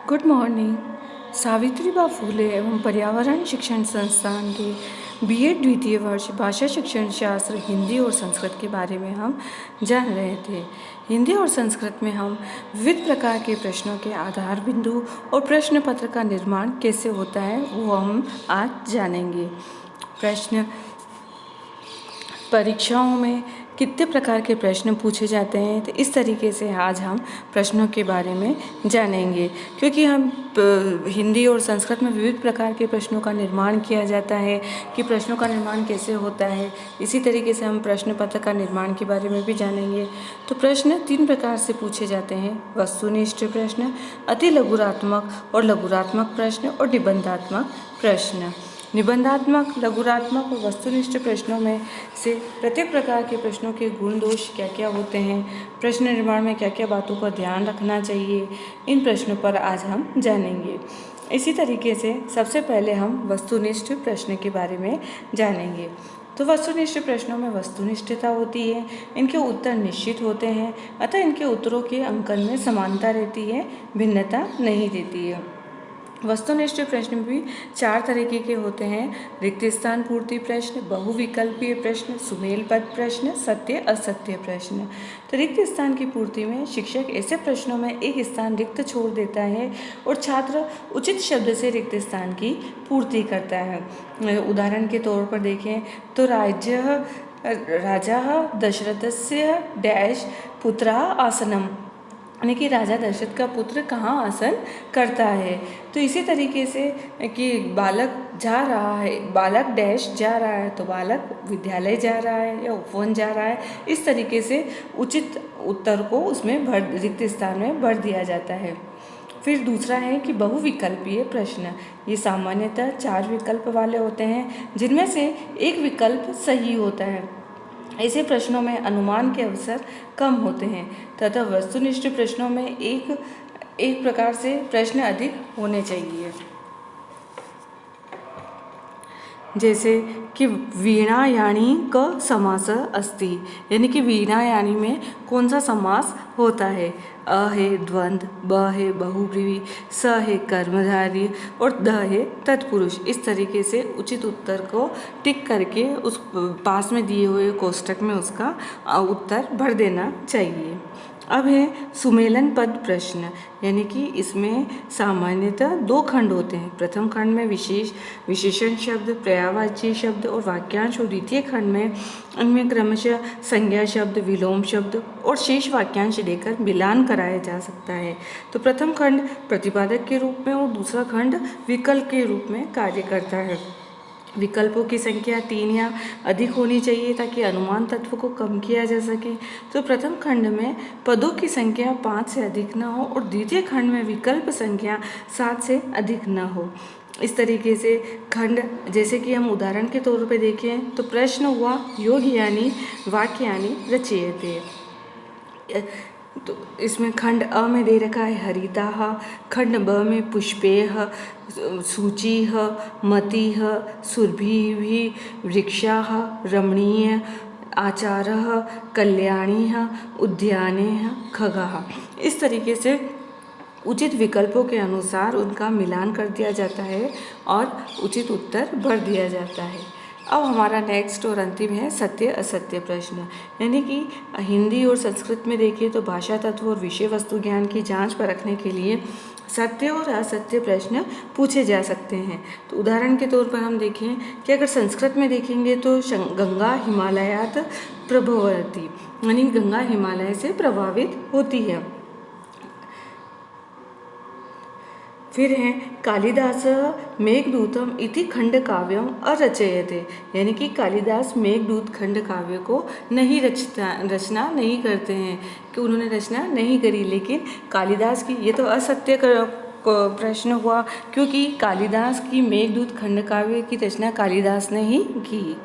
Good morning. Savitribai Phule एवं पर्यावरण शिक्षण संस्थान के बीएड द्वितीय वर्ष भाषा शिक्षण शास्त्र हिंदी और संस्कृत के बारे में हम जान रहे थे। हिंदी और संस्कृत में हम विविध प्रकार के प्रश्नों के आधार बिंदु और प्रश्न पत्र का निर्माण कैसे होता है वो हम आज जानेंगे। प्रश्न परीक्षाओं में कितने प्रकार के प्रश्न पूछे जाते हैं, तो इस तरीके से आज हम प्रश्नों के बारे में जानेंगे। क्योंकि हम हिंदी और संस्कृत में विविध प्रकार के प्रश्नों का निर्माण किया जाता है कि प्रश्नों का निर्माण कैसे होता है, इसी तरीके से हम प्रश्न पत्र का निर्माण के बारे में भी जानेंगे। तो प्रश्न 3 प्रकार से पूछे जाते हैं: वस्तुनिष्ठ प्रश्न, अति लघुरात्मक और लघुरात्मक प्रश्न और निबंधात्मक प्रश्न। निबंधात्मक, लघुरात्मक और वस्तुनिष्ठ प्रश्नों में से प्रत्येक प्रकार के प्रश्नों के गुण दोष क्या क्या होते हैं, प्रश्न निर्माण में क्या क्या बातों का ध्यान रखना चाहिए, इन प्रश्नों पर आज हम जानेंगे। इसी तरीके से सबसे पहले हम वस्तुनिष्ठ प्रश्न के बारे में जानेंगे। तो वस्तुनिष्ठ प्रश्नों में वस्तुनिष्ठता होती है, इनके उत्तर निश्चित होते हैं, अतः इनके उत्तरों के अंकन में समानता रहती है, भिन्नता नहीं रहती है। वस्तुनिष्ठ प्रश्न भी 4 तरीके के होते हैं: रिक्त स्थान पूर्ति प्रश्न, बहुविकल्पीय प्रश्न, सुमेल पद प्रश्न, सत्य असत्य प्रश्न। तो रिक्त स्थान की पूर्ति में शिक्षक ऐसे प्रश्नों में एक स्थान रिक्त छोड़ देता है और छात्र उचित शब्द से रिक्त स्थान की पूर्ति करता है। उदाहरण के तौर पर देखें तो राजा दशरथस्य डैश पुत्रा आसनम, यानी कि राजा दशरथ का पुत्र कहाँ आसन करता है। तो इसी तरीके से कि बालक जा रहा है, बालक डैश जा रहा है, तो बालक विद्यालय जा रहा है या उपवन जा रहा है, इस तरीके से उचित उत्तर को उसमें रिक्त स्थान में भर दिया जाता है। फिर दूसरा है कि बहुविकल्पीय प्रश्न। ये सामान्यतः 4 विकल्प वाले होते हैं, जिनमें से एक विकल्प सही होता है। ऐसे प्रश्नों में अनुमान के अवसर कम होते हैं तथा वस्तुनिष्ठ प्रश्नों में एक प्रकार से प्रश्न अधिक होने चाहिए। जैसे कि वीणायानी क समास अस्ति, यानी कि वीणायानी में कौन सा समास होता है। अ है द्वंद्व, ब है बहुब्रीहि, स है कर्मधारय और द है तत्पुरुष। इस तरीके से उचित उत्तर को टिक करके उस पास में दिए हुए कोष्टक में उसका उत्तर भर देना चाहिए। अब है सुमेलन पद प्रश्न, यानी कि इसमें सामान्यतः 2 खंड होते हैं। प्रथम खंड में विशेषण शब्द, पर्यायवाची शब्द और वाक्यांश, और द्वितीय खंड में इनमें क्रमशः संज्ञा शब्द, विलोम शब्द और शेष वाक्यांश लेकर मिलान कराया जा सकता है। तो प्रथम खंड प्रतिपादक के रूप में और दूसरा खंड विकल्प के रूप में कार्य करता है। विकल्पों की संख्या 3 या अधिक होनी चाहिए ताकि अनुमान तत्व को कम किया जा सके। तो प्रथम खंड में पदों की संख्या 5 से अधिक न हो और द्वितीय खंड में विकल्प संख्या 7 से अधिक न हो। इस तरीके से खंड, जैसे कि हम उदाहरण के तौर पे देखें तो प्रश्न हुआ योग्यानि वाक्यानि रचयते। तो इसमें खंड अ में दे रखा है हरिताः, खंड ब में पुष्पैः, सूचिः, मतिः, सुरभिः, वृक्षाः, रमणीय, आचारः, कल्याणीः, उद्यानैः, खगाः। इस तरीके से उचित विकल्पों के अनुसार उनका मिलान कर दिया जाता है और उचित उत्तर भर दिया जाता है। अब हमारा नेक्स्ट और अंतिम है सत्य असत्य प्रश्न, यानी कि हिंदी और संस्कृत में देखिए तो भाषा तत्व और विषय वस्तु ज्ञान की जांच परखने के लिए सत्य और असत्य प्रश्न पूछे जा सकते हैं। तो उदाहरण के तौर पर हम देखें कि अगर संस्कृत में देखेंगे तो गंगा हिमालयात प्रभवती, यानी गंगा हिमालय से प्रभावित होती है। फिर है कालिदास मेघदूतम इति खंड काव्यम अरचयते, यानी कि कालिदास मेघदूत खंड काव्य को नहीं रचना नहीं करते हैं, कि उन्होंने रचना नहीं करी। लेकिन कालिदास की, ये तो असत्य प्रश्न हुआ क्योंकि कालिदास की मेघदूत खंड काव्य की रचना कालिदास ने ही की।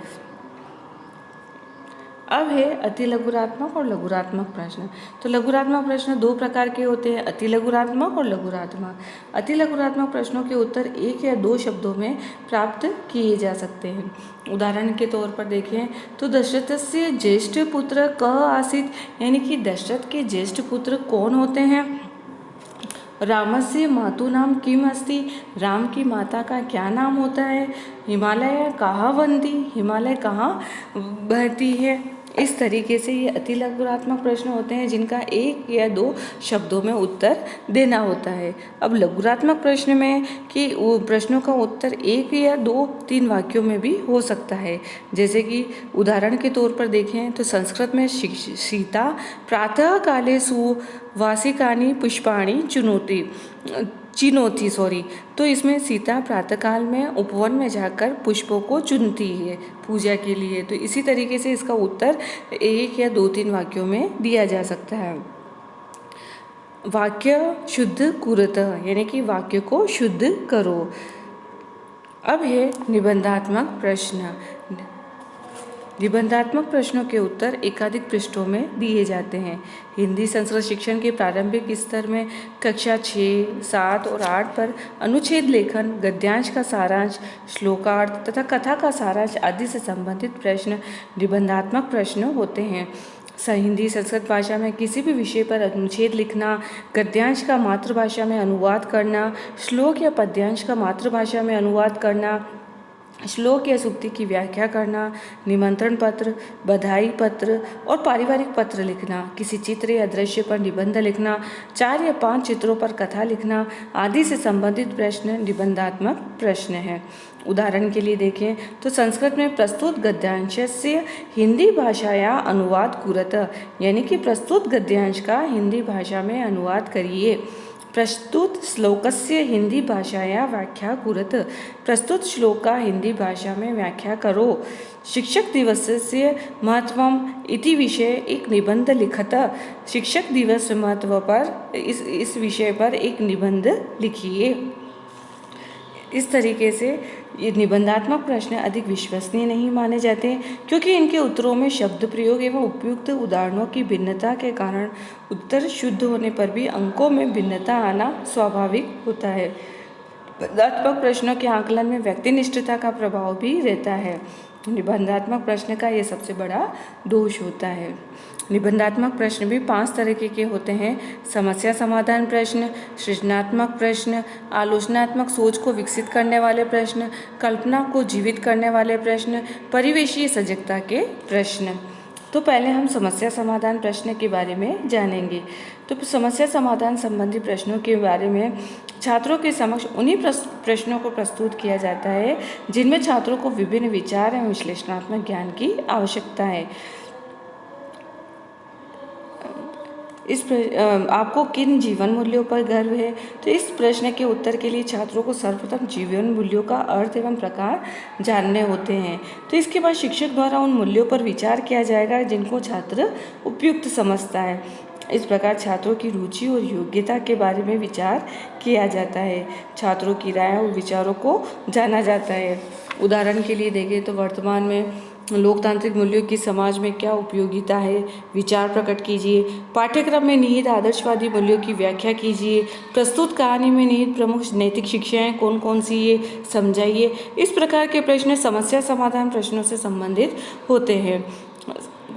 अब है अति लघुरात्मक और लघुरात्मक प्रश्न। तो लघुरात्मक प्रश्न 2 प्रकार के होते हैं: अति लघुरात्मक और लघुरात्मक। अति लघुरात्मक प्रश्नों के उत्तर 1 या 2 शब्दों में प्राप्त किए जा सकते हैं। उदाहरण के तौर पर देखें तो दशरथस्य ज्येष्ठ पुत्र क आसीत्, यानी कि दशरथ के ज्येष्ठ पुत्र कौन होते हैं। रामस्य मातु नाम किम अस्ति, राम की माता का क्या नाम होता है। हिमालय कहाँ बनती, हिमालय कहाँ बहती है। इस तरीके से ये अति लघुरात्मक प्रश्न होते हैं जिनका एक या दो शब्दों में उत्तर देना होता है। अब लघुरात्मक प्रश्न में कि वो प्रश्नों का उत्तर एक या दो तीन वाक्यों में भी हो सकता है। जैसे कि उदाहरण के तौर पर देखें तो संस्कृत में सीता प्रातः काले सुवासिकानि पुष्पाणि चिनोती तो इसमें सीता प्रातःकाल में उपवन में जाकर पुष्पों को चुनती है पूजा के लिए। तो इसी तरीके से इसका उत्तर एक या दो तीन वाक्यों में दिया जा सकता है। वाक्य शुद्ध कुरुत, यानी कि वाक्य को शुद्ध करो। अब है निबंधात्मक प्रश्न। निबंधात्मक प्रश्नों के उत्तर एकाधिक पृष्ठों में दिए जाते हैं। हिंदी संस्कृत शिक्षण के प्रारंभिक स्तर में कक्षा 6, 7 और 8 पर अनुच्छेद लेखन, गद्यांश का सारांश, श्लोकार्थ तथा कथा का सारांश आदि से संबंधित प्रश्न निबंधात्मक प्रश्न होते हैं। हिंदी संस्कृत भाषा में किसी भी विषय पर अनुच्छेद लिखना, गद्यांश का मातृभाषा में अनुवाद करना, श्लोक या पद्यांश का मातृभाषा में अनुवाद करना, श्लोक या सूक्ति की व्याख्या करना, निमंत्रण पत्र, बधाई पत्र और पारिवारिक पत्र लिखना, किसी चित्र या दृश्य पर निबंध लिखना, 4 या 5 चित्रों पर कथा लिखना आदि से संबंधित प्रश्न निबंधात्मक प्रश्न हैं। उदाहरण के लिए देखें तो संस्कृत में प्रस्तुत गद्यांशस्य हिंदी भाषाया अनुवाद कुरत, यानी कि प्रस्तुत गद्यांश का हिंदी भाषा में अनुवाद करिए। प्रस्तुत श्लोकस्य हिंदी भाषाया व्याख्या कुरत, प्रस्तुत श्लोक का हिंदी भाषा में व्याख्या करो। शिक्षक दिवसस्य महत्वम इति विषय एक निबंध लिखत, शिक्षक दिवस महत्व पर इस विषय पर एक निबंध लिखिए। इस तरीके से ये निबंधात्मक प्रश्न अधिक विश्वसनीय नहीं माने जाते क्योंकि इनके उत्तरों में शब्द प्रयोग एवं उपयुक्त उदाहरणों की भिन्नता के कारण उत्तर शुद्ध होने पर भी अंकों में भिन्नता आना स्वाभाविक होता है। निबंधात्मक प्रश्नों के आकलन में व्यक्तिनिष्ठता का प्रभाव भी रहता है। निबंधात्मक प्रश्न का ये सबसे बड़ा दोष होता है। निबंधात्मक प्रश्न भी 5 तरीके के होते हैं। समस्या समाधान प्रश्न, सृजनात्मक प्रश्न, आलोचनात्मक सोच को विकसित करने वाले प्रश्न, कल्पना को जीवित करने वाले प्रश्न, परिवेशीय सजगता के प्रश्न। तो पहले हम समस्या समाधान प्रश्न के बारे में जानेंगे। तो समस्या समाधान संबंधी प्रश्नों के बारे में छात्रों के समक्ष उन्हीं प्रश्नों को प्रस्तुत किया जाता है जिनमें छात्रों को विभिन्न विचार एवं विश्लेषणात्मक ज्ञान की आवश्यकता है। आपको किन जीवन मूल्यों पर गर्व है? तो इस प्रश्न के उत्तर के लिए छात्रों को सर्वप्रथम जीवन मूल्यों का अर्थ एवं प्रकार जानने होते हैं। तो इसके बाद शिक्षक द्वारा उन मूल्यों पर विचार किया जाएगा जिनको छात्र उपयुक्त समझता है। इस प्रकार छात्रों की रुचि और योग्यता के बारे में विचार किया जाता है। छात्रों की राय और विचारों को जाना जाता है। उदाहरण के लिए देखें तो वर्तमान में लोकतांत्रिक मूल्यों की समाज में क्या उपयोगिता है, विचार प्रकट कीजिए। पाठ्यक्रम में निहित आदर्शवादी मूल्यों की व्याख्या कीजिए। प्रस्तुत कहानी में निहित प्रमुख नैतिक शिक्षाएं कौन कौन सी ये समझाइए। इस प्रकार के प्रश्न समस्या समाधान प्रश्नों से संबंधित होते हैं।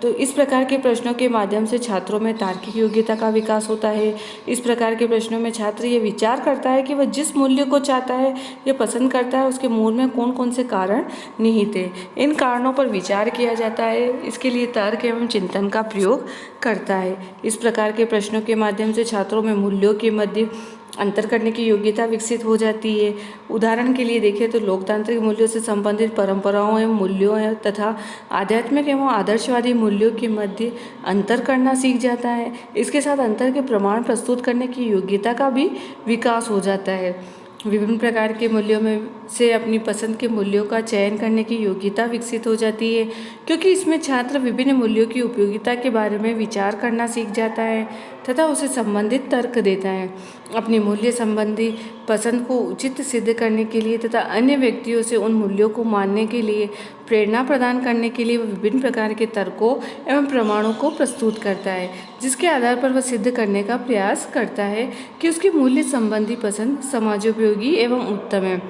तो इस प्रकार के प्रश्नों के माध्यम से छात्रों में तार्किक योग्यता का विकास होता है। इस प्रकार के प्रश्नों में छात्र ये विचार करता है कि वह जिस मूल्य को चाहता है या पसंद करता है उसके मूल में कौन कौन से कारण निहित है। इन कारणों पर विचार किया जाता है। इसके लिए तर्क एवं चिंतन का प्रयोग करता है। इस प्रकार के प्रश्नों के माध्यम से छात्रों में मूल्यों के मध्य अंतर करने की योग्यता विकसित हो जाती है। उदाहरण के लिए देखें तो लोकतांत्रिक मूल्यों से संबंधित परंपराओं एवं मूल्यों तथा आध्यात्मिक एवं आदर्शवादी मूल्यों के मध्य अंतर करना सीख जाता है। इसके साथ अंतर के प्रमाण प्रस्तुत करने की योग्यता का भी विकास हो जाता है। विभिन्न प्रकार के मूल्यों में से अपनी पसंद के मूल्यों का चयन करने की योग्यता विकसित हो जाती है क्योंकि इसमें छात्र विभिन्न मूल्यों की उपयोगिता के बारे में विचार करना सीख जाता है तथा उसे संबंधित तर्क देता है। अपनी मूल्य संबंधी पसंद को उचित सिद्ध करने के लिए तथा अन्य व्यक्तियों से उन मूल्यों को मानने के लिए प्रेरणा प्रदान करने के लिए वह विभिन्न प्रकार के तर्कों एवं प्रमाणों को प्रस्तुत करता है जिसके आधार पर वह सिद्ध करने का प्रयास करता है कि उसकी मूल्य संबंधी पसंद समाजोपयोगी एवं उत्तम है।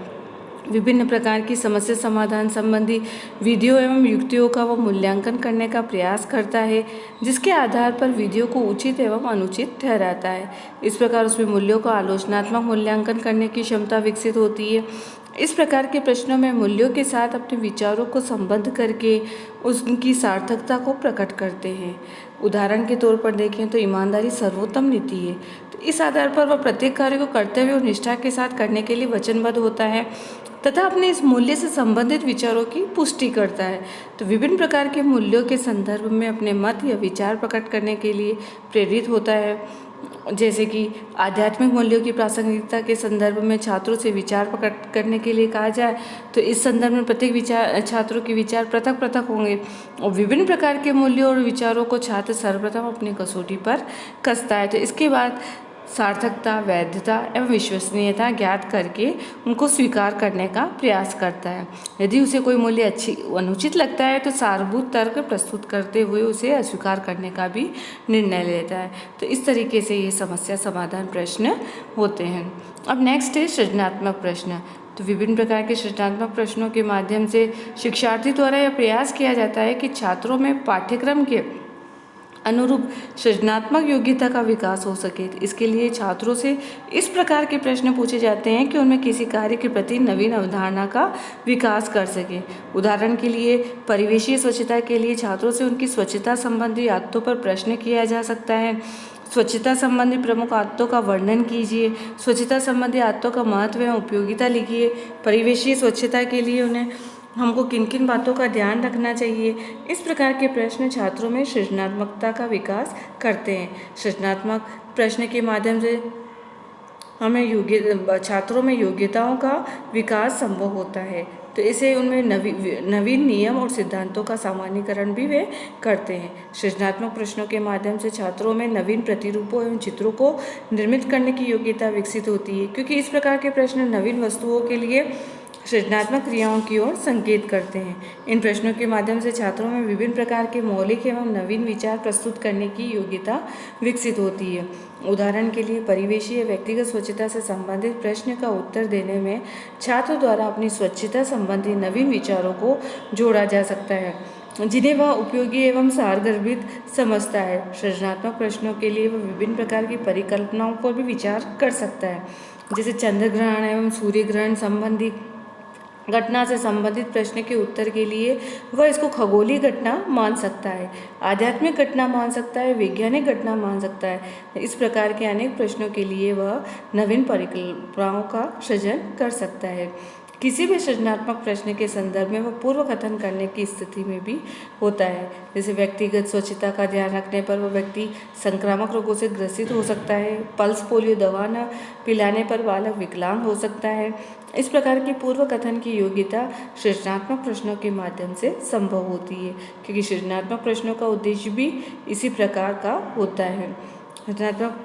विभिन्न प्रकार की समस्या समाधान संबंधी विधियों एवं युक्तियों का वो मूल्यांकन करने का प्रयास करता है, जिसके आधार पर विधियों को उचित एवं अनुचित ठहराता है। इस प्रकार उसमें मूल्यों का आलोचनात्मक मूल्यांकन करने की क्षमता विकसित होती है। इस प्रकार के प्रश्नों में मूल्यों के साथ अपने विचारों को संबद्ध करके उनकी सार्थकता को प्रकट करते हैं। उदाहरण के तौर पर देखें तो ईमानदारी सर्वोत्तम नीति है, तो इस आधार पर वह प्रत्येक कार्य को कर्तव्य और निष्ठा के साथ करने के लिए वचनबद्ध होता है तथा अपने इस मूल्य से संबंधित विचारों की पुष्टि करता है। तो विभिन्न प्रकार के मूल्यों के संदर्भ में अपने मत या विचार प्रकट करने के लिए प्रेरित होता है। जैसे कि आध्यात्मिक मूल्यों की प्रासंगिकता के संदर्भ में छात्रों से विचार प्रकट करने के लिए कहा जाए तो इस संदर्भ में प्रत्येक विचार छात्रों के विचार पृथक पृथक होंगे और विभिन्न प्रकार के मूल्यों और विचारों को छात्र सर्वप्रथम अपनी कसौटी पर कसता है। तो इसके बाद सार्थकता, वैधता एवं विश्वसनीयता ज्ञात करके उनको स्वीकार करने का प्रयास करता है। यदि उसे कोई मूल्य अनुचित लगता है तो सारभूत तर्क प्रस्तुत करते हुए उसे अस्वीकार करने का भी निर्णय लेता है। तो इस तरीके से ये समस्या समाधान प्रश्न होते हैं। अब नेक्स्ट है सृजनात्मक प्रश्न। तो विभिन्न प्रकार के सृजनात्मक प्रश्नों के माध्यम से शिक्षार्थी द्वारा यह प्रयास किया जाता है कि छात्रों में पाठ्यक्रम के अनुरूप सृजनात्मक योग्यता का विकास हो सके। इसके लिए छात्रों से इस प्रकार के प्रश्न पूछे जाते हैं कि उनमें किसी कार्य के प्रति नवीन अवधारणा का विकास कर सके। उदाहरण के लिए परिवेशीय स्वच्छता के लिए छात्रों से उनकी स्वच्छता संबंधी आदतों पर प्रश्न किया जा सकता है। स्वच्छता संबंधी प्रमुख आदतों का वर्णन कीजिए। स्वच्छता संबंधी आदतों का महत्व एवं उपयोगिता लिखिए। परिवेशीय स्वच्छता के लिए उन्हें हमको किन किन बातों का ध्यान रखना चाहिए। इस प्रकार के प्रश्न छात्रों में सृजनात्मकता का विकास करते हैं। सृजनात्मक प्रश्न के माध्यम से हमें छात्रों में योग्यताओं का विकास संभव होता है। तो इसे उनमें नवीन नियम और सिद्धांतों का सामान्यीकरण भी वे करते हैं। सृजनात्मक प्रश्नों के माध्यम से छात्रों में नवीन प्रतिरूपों एवं चित्रों को निर्मित करने की योग्यता विकसित होती है, क्योंकि इस प्रकार के प्रश्न नवीन वस्तुओं के लिए सृजनात्मक क्रियाओं की ओर संकेत करते हैं। इन प्रश्नों के माध्यम से छात्रों में विभिन्न प्रकार के मौलिक एवं नवीन विचार प्रस्तुत करने की योग्यता विकसित होती है। उदाहरण के लिए परिवेशीय व्यक्तिगत स्वच्छता से संबंधित प्रश्न का उत्तर देने में छात्र द्वारा अपनी स्वच्छता संबंधी नवीन विचारों को जोड़ा जा सकता है, जिन्हें वह उपयोगी एवं सारगर्भित समझता है। सृजनात्मक प्रश्नों के लिए वह विभिन्न प्रकार की परिकल्पनाओं पर भी विचार कर सकता है, जैसे चंद्र ग्रहण एवं सूर्य ग्रहण संबंधी घटना से संबंधित प्रश्न के उत्तर के लिए वह इसको खगोलीय घटना मान सकता है, आध्यात्मिक घटना मान सकता है, वैज्ञानिक घटना मान सकता है। इस प्रकार के अनेक प्रश्नों के लिए वह नवीन परिकल्पनाओं का सृजन कर सकता है। किसी भी सृजनात्मक प्रश्न के संदर्भ में वह पूर्व कथन करने की स्थिति में भी होता है। जैसे व्यक्तिगत स्वच्छता का ध्यान रखने पर वह व्यक्ति संक्रामक रोगों से ग्रसित हो सकता है, पल्स पोलियो दवा न पिलाने पर बालक विकलांग हो सकता है। इस प्रकार की पूर्व कथन की योग्यता सृजनात्मक प्रश्नों के माध्यम से संभव होती है, क्योंकि सृजनात्मक प्रश्नों का उद्देश्य भी इसी प्रकार का होता है। सृजनात्मक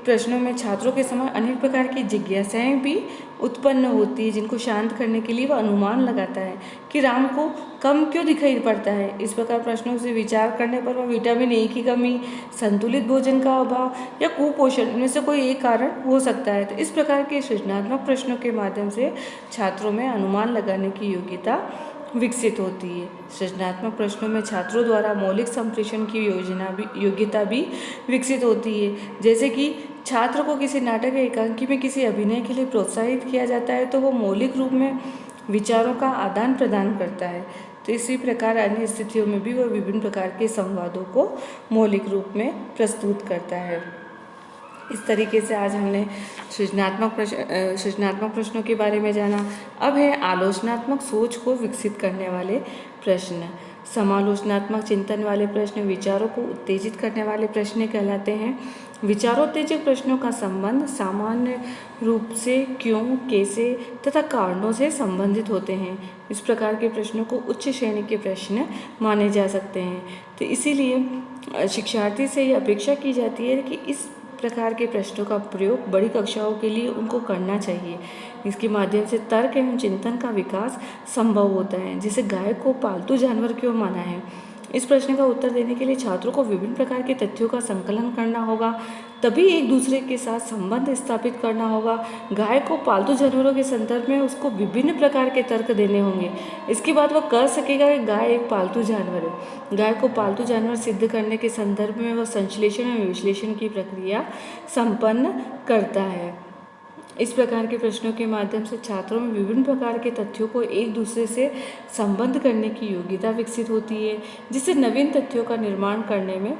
प्रश्नों में छात्रों के समय अनेक प्रकार की जिज्ञासाएं भी उत्पन्न होती है, जिनको शांत करने के लिए वह अनुमान लगाता है कि राम को कम क्यों दिखाई पड़ता है। इस प्रकार प्रश्नों से विचार करने पर वह विटामिन ए की कमी, संतुलित भोजन का अभाव या कुपोषण इनमें से कोई एक कारण हो सकता है। तो इस प्रकार के सृजनात्मक प्रश्नों के माध्यम से छात्रों में अनुमान लगाने की योग्यता विकसित होती है। सृजनात्मक प्रश्नों में छात्रों द्वारा मौलिक संप्रेषण की योग्यता भी विकसित होती है। जैसे कि छात्र को किसी नाटक या एकांकी में किसी अभिनय के लिए प्रोत्साहित किया जाता है तो वो मौलिक रूप में विचारों का आदान प्रदान करता है। तो इसी प्रकार अन्य स्थितियों में भी वह विभिन्न प्रकार के संवादों को मौलिक रूप में प्रस्तुत करता है। इस तरीके से आज हमने सृजनात्मक प्रश्नों के बारे में जाना। अब है आलोचनात्मक सोच को विकसित करने वाले प्रश्न। समालोचनात्मक चिंतन वाले प्रश्न विचारों को उत्तेजित करने वाले प्रश्न कहलाते हैं। विचारोत्तेजक प्रश्नों का संबंध सामान्य रूप से क्यों, कैसे तथा कारणों से संबंधित होते हैं। इस प्रकार के प्रश्नों को उच्च श्रेणी के प्रश्न माने जा सकते हैं। तो इसीलिए शिक्षार्थी से यह अपेक्षा की जाती है कि इस प्रकार के प्रश्नों का प्रयोग बड़ी कक्षाओं के लिए उनको करना चाहिए। इसके माध्यम से तर्क एवं चिंतन का विकास संभव होता है। जैसे गाय को पालतू जानवर क्यों माना है, इस प्रश्न का उत्तर देने के लिए छात्रों को विभिन्न प्रकार के तथ्यों का संकलन करना होगा, तभी एक दूसरे के साथ संबंध स्थापित करना होगा। गाय को पालतू जानवरों के संदर्भ में उसको विभिन्न प्रकार के तर्क देने होंगे। इसके बाद वह कह सकेगा कि गाय एक पालतू जानवर है। गाय को पालतू जानवर सिद्ध करने के संदर्भ में वह संश्लेषण और विश्लेषण की प्रक्रिया संपन्न करता है। इस प्रकार के प्रश्नों के माध्यम से छात्रों में विभिन्न प्रकार के तथ्यों को एक दूसरे से संबद्ध करने की योग्यता विकसित होती है, जिससे नवीन तथ्यों का निर्माण करने में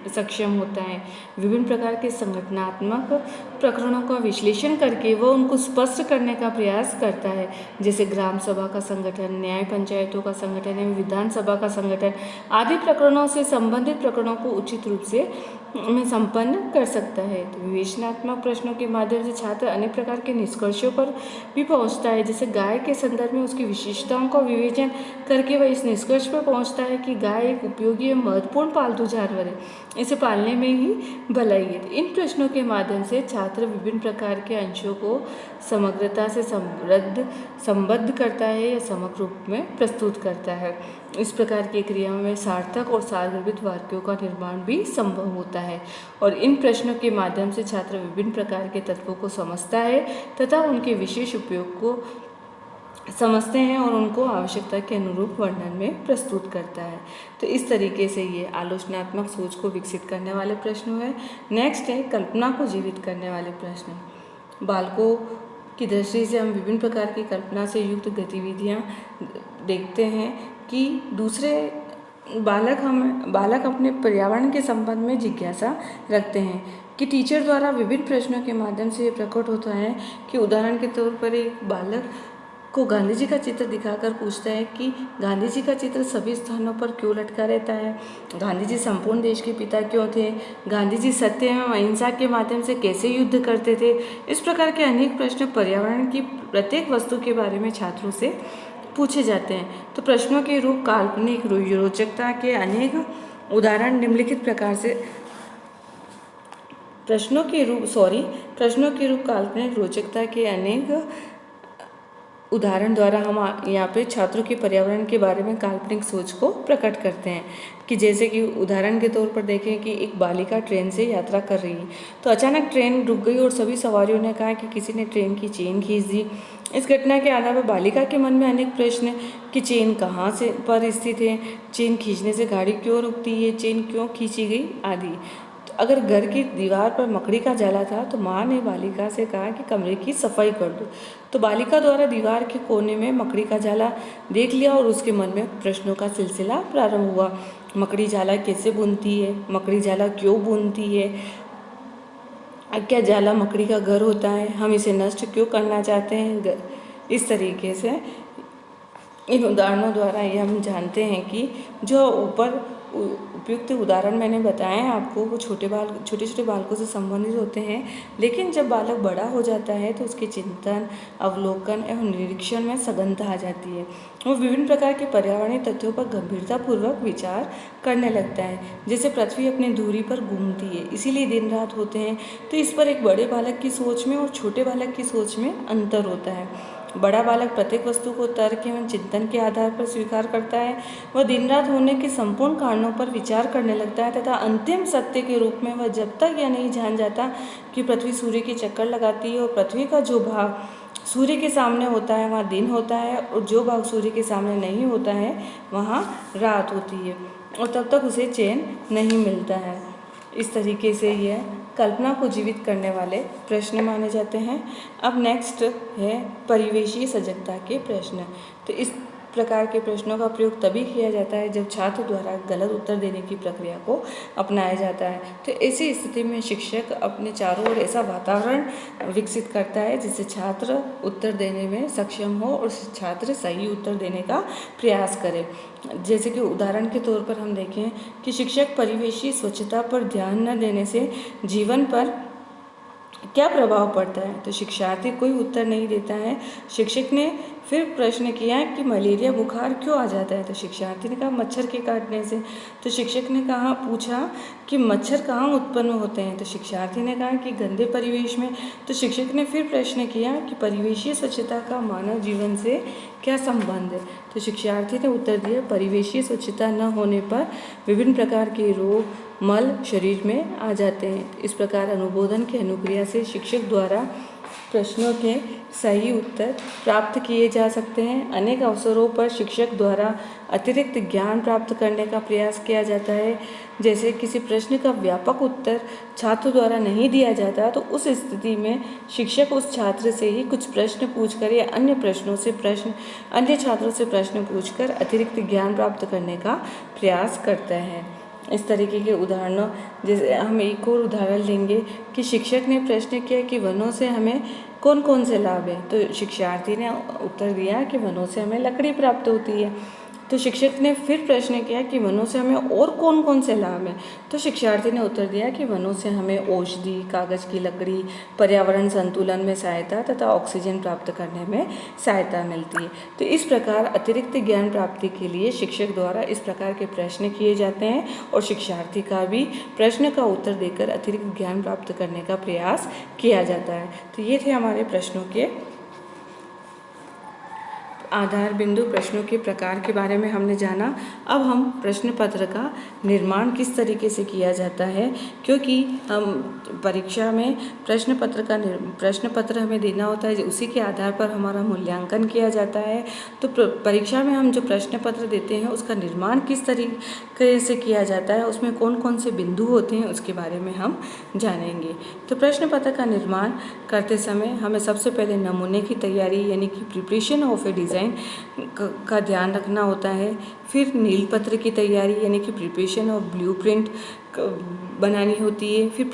सक्षम होता है। विभिन्न प्रकार के संगठनात्मक प्रकरणों का विश्लेषण करके वह उनको स्पष्ट करने का प्रयास करता है, जैसे ग्राम सभा का संगठन, न्याय पंचायतों का संगठन एवं विधानसभा का संगठन आदि प्रकरणों से संबंधित प्रकरणों को उचित रूप से संपन्न कर सकता है। तो विवेचनात्मक प्रश्नों के माध्यम से छात्र अनेक प्रकार के निष्कर्षों पर भी पहुंचता है, जैसे गाय के संदर्भ में उसकी विशेषताओं का विवेचन करके वह इस निष्कर्ष पर पहुंचता है कि गाय एक उपयोगी एवं महत्वपूर्ण पालतू जानवर है, इसे पालने में ही भलाई है। इन प्रश्नों के माध्यम से छात्र विभिन्न प्रकार के अंशों को समग्रता से संबद्ध करता है या समग्र रूप में प्रस्तुत करता है। इस प्रकार की क्रियाओं में सार्थक और सारगर्भित वाक्यों का निर्माण भी संभव होता है और इन प्रश्नों के माध्यम से छात्र विभिन्न प्रकार के तत्वों को समझता है तथा उनके विशेष उपयोग को समझते हैं और उनको आवश्यकता के अनुरूप वर्णन में प्रस्तुत करता है। तो इस तरीके से ये आलोचनात्मक सोच को विकसित करने वाले प्रश्न हुए। नेक्स्ट है कल्पना को जीवित करने वाले प्रश्न। बालकों की दृष्टि से हम विभिन्न प्रकार की कल्पना से युक्त गतिविधियाँ देखते हैं कि दूसरे बालक अपने पर्यावरण के संबंध में जिज्ञासा रखते हैं कि टीचर द्वारा विभिन्न प्रश्नों के माध्यम से ये प्रकट होता है कि उदाहरण के तौर पर एक बालक को गांधी जी का चित्र दिखाकर पूछता है कि गांधी जी का चित्र सभी स्थानों पर क्यों लटका रहता है, गांधी जी संपूर्ण देश के पिता क्यों थे, गांधी जी सत्य एवं अहिंसा के माध्यम से कैसे युद्ध करते थे। इस प्रकार के अनेक प्रश्न पर्यावरण की प्रत्येक वस्तु के बारे में छात्रों से पूछे जाते हैं। तो प्रश्नों के रूप काल्पनिक रोचकता के अनेक उदाहरण निम्नलिखित प्रकार से प्रश्नों के रूप काल्पनिक रोचकता के अनेक उदाहरण द्वारा हम यहाँ पे छात्रों के पर्यावरण के बारे में काल्पनिक सोच को प्रकट करते हैं कि जैसे कि उदाहरण के तौर पर देखें कि एक बालिका ट्रेन से यात्रा कर रही है, तो अचानक ट्रेन रुक गई और सभी सवारियों ने कहा कि किसी ने ट्रेन की चेन खींच दी। इस घटना के आधार पर बालिका के मन में अनेक प्रश्न कि चेन कहाँ से पर स्थित है, चेन खींचने से गाड़ी क्यों रुकती है, चेन क्यों खींची गई आदि। अगर घर की दीवार पर मकड़ी का जाला था तो माँ ने बालिका से कहा कि कमरे की सफाई कर दो, तो बालिका द्वारा दीवार के कोने में मकड़ी का जाला देख लिया और उसके मन में प्रश्नों का सिलसिला प्रारंभ हुआ। मकड़ी जाला कैसे बुनती है, मकड़ी जाला क्यों बुनती है, क्या जाला मकड़ी का घर होता है, हम इसे नष्ट क्यों करना चाहते हैं। इस तरीके से इन उदाहरणों द्वारा ये हम जानते हैं कि जो ऊपर उपयुक्त उदाहरण मैंने बताए आपको वो छोटे छोटे बालकों से संबंधित होते हैं, लेकिन जब बालक बड़ा हो जाता है तो उसके चिंतन, अवलोकन एवं निरीक्षण में सघनता आ जाती है। वो विभिन्न प्रकार के पर्यावरणीय तथ्यों पर गंभीरतापूर्वक विचार करने लगता है। जैसे पृथ्वी अपनी धुरी पर घूमती है, इसीलिए दिन रात होते हैं, तो इस पर एक बड़े बालक की सोच में और छोटे बालक की सोच में अंतर होता है। बड़ा बालक प्रत्येक वस्तु को तर्क एवं चिंतन के आधार पर स्वीकार करता है। वह दिन रात होने के संपूर्ण कारणों पर विचार करने लगता है तथा अंतिम सत्य के रूप में वह जब तक यह नहीं जान जाता कि पृथ्वी सूर्य के चक्कर लगाती है और पृथ्वी का जो भाग सूर्य के सामने होता है वहाँ दिन होता है और जो भाग सूर्य के सामने नहीं होता है वहाँ रात होती है, और तब तक उसे चैन नहीं मिलता है। इस तरीके से यह कल्पना को जीवित करने वाले प्रश्न माने जाते हैं। अब नेक्स्ट है परिवेशीय सजगता के प्रश्न। तो इस प्रकार के प्रश्नों का प्रयोग तभी किया जाता है जब छात्र द्वारा गलत उत्तर देने की प्रक्रिया को अपनाया जाता है। तो ऐसी स्थिति में शिक्षक अपने चारों ओर ऐसा वातावरण विकसित करता है जिससे छात्र उत्तर देने में सक्षम हो और छात्र सही उत्तर देने का प्रयास करे। जैसे कि उदाहरण के तौर पर हम देखें कि शिक्षक परिवेशीय स्वच्छता पर ध्यान न देने से जीवन पर क्या प्रभाव पड़ता है, तो शिक्षार्थी कोई उत्तर नहीं देता है। शिक्षक ने फिर प्रश्न किया कि मलेरिया बुखार क्यों आ जाता है, तो शिक्षार्थी ने कहा मच्छर के काटने से। तो शिक्षक ने कहा पूछा कि मच्छर कहाँ उत्पन्न होते हैं, तो शिक्षार्थी ने कहा कि गंदे परिवेश में। तो शिक्षक ने फिर प्रश्न किया कि परिवेशीय स्वच्छता का मानव जीवन से क्या संबंध है, तो शिक्षार्थी ने उत्तर दिया परिवेशीय स्वच्छता न होने पर विभिन्न प्रकार के रोग मल शरीर में आ जाते हैं। इस प्रकार अनुबोधन की अनुक्रिया से शिक्षक द्वारा प्रश्नों के सही उत्तर प्राप्त किए जा सकते हैं। अनेक अवसरों पर शिक्षक द्वारा अतिरिक्त ज्ञान प्राप्त करने का प्रयास किया जाता है। जैसे किसी प्रश्न का व्यापक उत्तर छात्र द्वारा नहीं दिया जाता, तो उस स्थिति में शिक्षक उस छात्र से ही कुछ प्रश्न पूछकर या अन्य छात्रों से प्रश्न पूछकर अतिरिक्त ज्ञान प्राप्त करने का प्रयास करता है। इस तरीके के उदाहरणों, जैसे हम एक और उदाहरण लेंगे कि शिक्षक ने प्रश्न किया कि वनों से हमें कौन कौन से लाभ हैं, तो शिक्षार्थी ने उत्तर दिया कि वनों से हमें लकड़ी प्राप्त होती है। तो शिक्षक ने फिर प्रश्न किया कि वनों से हमें और कौन कौन से लाभ हैं, तो शिक्षार्थी ने उत्तर दिया कि वनों से हमें औषधि, कागज़ की लकड़ी, पर्यावरण संतुलन में सहायता तथा ऑक्सीजन प्राप्त करने में सहायता मिलती है। तो इस प्रकार अतिरिक्त ज्ञान प्राप्ति के लिए शिक्षक द्वारा इस प्रकार के प्रश्न किए जाते हैं और शिक्षार्थी का भी प्रश्न का उत्तर देकर अतिरिक्त ज्ञान प्राप्त करने का प्रयास किया जाता है। तो ये थे हमारे प्रश्नों के आधार बिंदु, प्रश्नों के प्रकार के बारे में हमने जाना। अब हम प्रश्न पत्र का निर्माण किस तरीके से किया जाता है, क्योंकि हम परीक्षा में प्रश्न पत्र हमें देना होता है, उसी के आधार पर हमारा मूल्यांकन किया जाता है। तो परीक्षा में हम जो प्रश्न पत्र देते हैं उसका निर्माण किस तरीके से किया जाता है, उसमें कौन कौन से बिंदु होते हैं, उसके बारे में हम जानेंगे। तो प्रश्न पत्र का निर्माण करते समय हमें सबसे पहले नमूने की तैयारी यानी कि प्रिपरेशन ऑफ ए डिज़ाइन का ध्यान रखना होता है। फिर नील पत्र की तैयारी यानी कि प्रिपरेशन ऑफ ब्लूप्रिंट बनानी होती है। फिर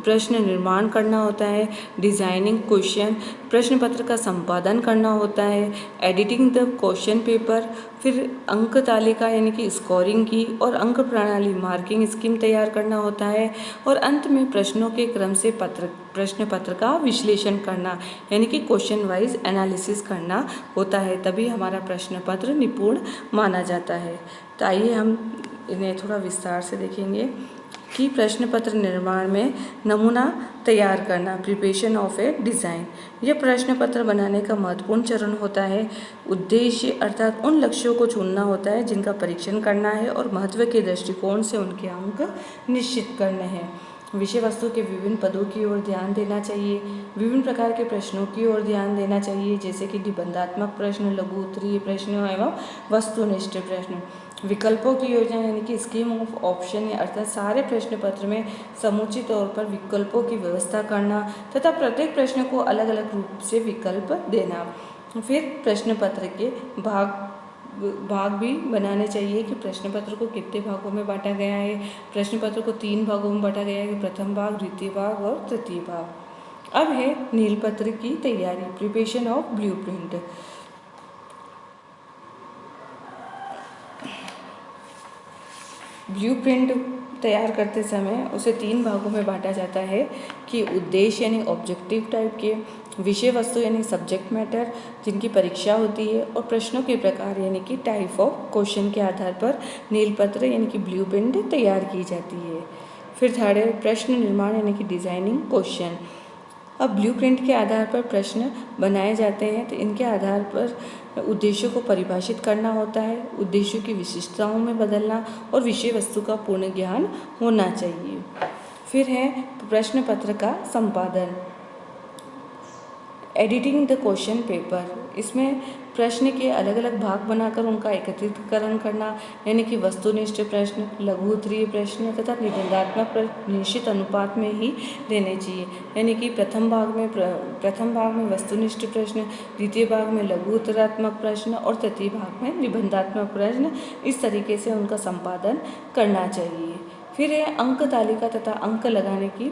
प्रश्न निर्माण करना होता है, डिज़ाइनिंग क्वेश्चन, प्रश्न पत्र का संपादन करना होता है, एडिटिंग द क्वेश्चन पेपर, फिर अंक तालिका यानी कि स्कोरिंग की और अंक प्रणाली मार्किंग स्कीम तैयार करना होता है, और अंत में प्रश्नों के क्रम से प्रश्न पत्र का विश्लेषण करना यानी कि क्वेश्चन वाइज एनालिसिस करना होता है, तभी हमारा प्रश्न पत्र निपुण माना जाता है। तो आइए हम इन्हें थोड़ा विस्तार से देखेंगे कि प्रश्न पत्र निर्माण में नमूना तैयार करना, प्रिपरेशन ऑफ ए डिज़ाइन, यह प्रश्न पत्र बनाने का महत्वपूर्ण चरण होता है। उद्देश्य अर्थात उन लक्ष्यों को चुनना होता है जिनका परीक्षण करना है और महत्व के दृष्टिकोण से उनके अंक निश्चित करने हैं। विषय वस्तु के विभिन्न पदों की ओर ध्यान देना चाहिए, विभिन्न प्रकार के प्रश्नों की ओर ध्यान देना चाहिए, जैसे कि निबंधात्मक प्रश्न, लघु उत्तरीय प्रश्न एवं वस्तुनिष्ठ प्रश्न। विकल्पों की योजना यानी कि स्कीम ऑफ ऑप्शन, अर्थात सारे प्रश्न पत्र में समूचित तौर पर विकल्पों की व्यवस्था करना तथा प्रत्येक प्रश्न को अलग अलग रूप से विकल्प देना। फिर प्रश्न पत्र के भाग भी बनाने चाहिए कि प्रश्न पत्र को कितने भागों में बांटा गया है। प्रश्न पत्र को 3 भागों में बांटा गया है, प्रथम भाग, द्वितीय भाग और तृतीय भाग। अब है नील पत्र की तैयारी, प्रिपरेशन ऑफ ब्लूप्रिंट। ब्लूप्रिंट तैयार करते समय उसे 3 भागों में बांटा जाता है कि उद्देश्य यानी ऑब्जेक्टिव टाइप के, विषय वस्तु यानी सब्जेक्ट मैटर जिनकी परीक्षा होती है, और प्रश्नों के प्रकार यानी कि टाइप ऑफ क्वेश्चन के आधार पर नील पत्र यानी कि ब्लूप्रिंट तैयार की जाती है। फिर थर्ड है प्रश्न निर्माण यानी कि डिज़ाइनिंग क्वेश्चन। अब ब्लूप्रिंट के आधार पर प्रश्न बनाए जाते हैं, तो इनके आधार पर उद्देश्यों को परिभाषित करना होता है, उद्देश्यों की विशिष्टताओं में बदलना और विषय वस्तु का पूर्ण ज्ञान होना चाहिए। फिर है प्रश्न पत्र का संपादन, एडिटिंग द क्वेश्चन पेपर। इसमें प्रश्न के अलग अलग भाग बनाकर उनका एकत्रीकरण करना यानी कि वस्तुनिष्ठ प्रश्न, लघु उत्तरीय प्रश्न तथा निबंधात्मक प्रश्न निश्चित अनुपात में ही देने चाहिए, यानी कि प्रथम भाग में वस्तुनिष्ठ प्रश्न, द्वितीय भाग में लघु उत्तरात्मक प्रश्न और तृतीय भाग में निबंधात्मक प्रश्न। इस तरीके से उनका संपादन करना चाहिए। फिर है अंक तालिका तथा अंक लगाने की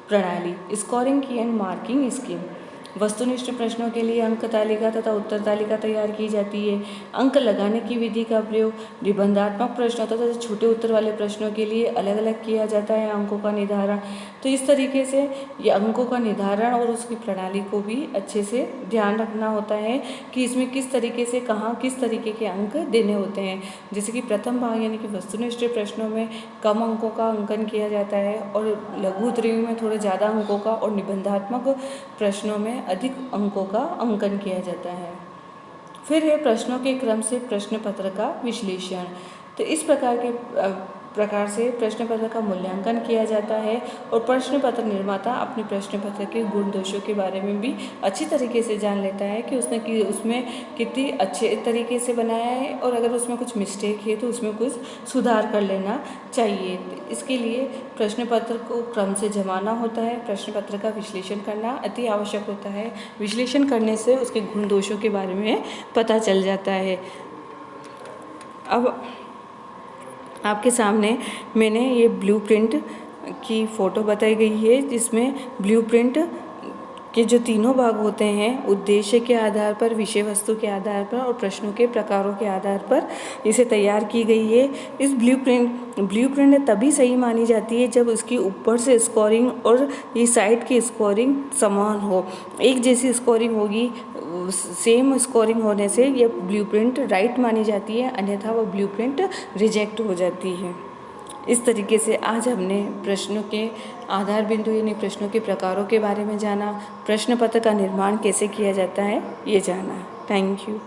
प्रणाली, स्कोरिंग की एंड मार्किंग स्कीम। वस्तुनिष्ठ प्रश्नों के लिए अंक तालिका तथा उत्तर तालिका तैयार की जाती है। अंक लगाने की विधि का प्रयोग निबंधात्मक प्रश्नों तथा छोटे उत्तर वाले प्रश्नों के लिए अलग अलग किया जाता है। अंकों का निर्धारण तो इस तरीके से ये अंकों का निर्धारण और उसकी प्रणाली को भी अच्छे से ध्यान रखना होता है कि इसमें किस तरीके से कहाँ किस तरीके के अंक देने होते हैं। जैसे कि प्रथम भाग यानी कि वस्तुनिष्ठ प्रश्नों में कम अंकों का अंकन किया जाता है और लघु उत्तरीय में थोड़े ज़्यादा अंकों का और निबंधात्मक प्रश्नों में अधिक अंकों का अंकन किया जाता है। फिर है प्रश्नों के क्रम से प्रश्न पत्र का विश्लेषण। तो इस प्रकार से प्रश्न पत्र का मूल्यांकन किया जाता है और प्रश्न पत्र निर्माता अपने प्रश्न पत्र के गुण दोषों के बारे में भी अच्छी तरीके से जान लेता है कि उसमें कितनी अच्छे तरीके से बनाया है और अगर उसमें कुछ मिस्टेक है तो उसमें कुछ सुधार कर लेना चाहिए। इसके लिए प्रश्न पत्र को क्रम से जमाना होता है। प्रश्न पत्र का विश्लेषण करना अति आवश्यक होता है। विश्लेषण करने से उसके गुण दोषों के बारे में पता चल जाता है। अब आपके सामने मैंने ये ब्लूप्रिंट की फ़ोटो बताई गई है, जिसमें ब्लूप्रिंट के जो तीनों भाग होते हैं उद्देश्य के आधार पर, विषय वस्तु के आधार पर और प्रश्नों के प्रकारों के आधार पर इसे तैयार की गई है। इस ब्लूप्रिंट तभी सही मानी जाती है जब उसकी ऊपर से स्कोरिंग और ये साइड की स्कोरिंग समान हो। एक जैसी स्कोरिंग होगी, सेम स्कोरिंग होने से ये ब्लूप्रिंट राइट मानी जाती है, अन्यथा वो ब्लूप्रिंट रिजेक्ट हो जाती है। इस तरीके से आज हमने प्रश्नों के आधार बिंदु यानी प्रश्नों के प्रकारों के बारे में जाना, प्रश्न पत्र का निर्माण कैसे किया जाता है ये जाना। Thank you.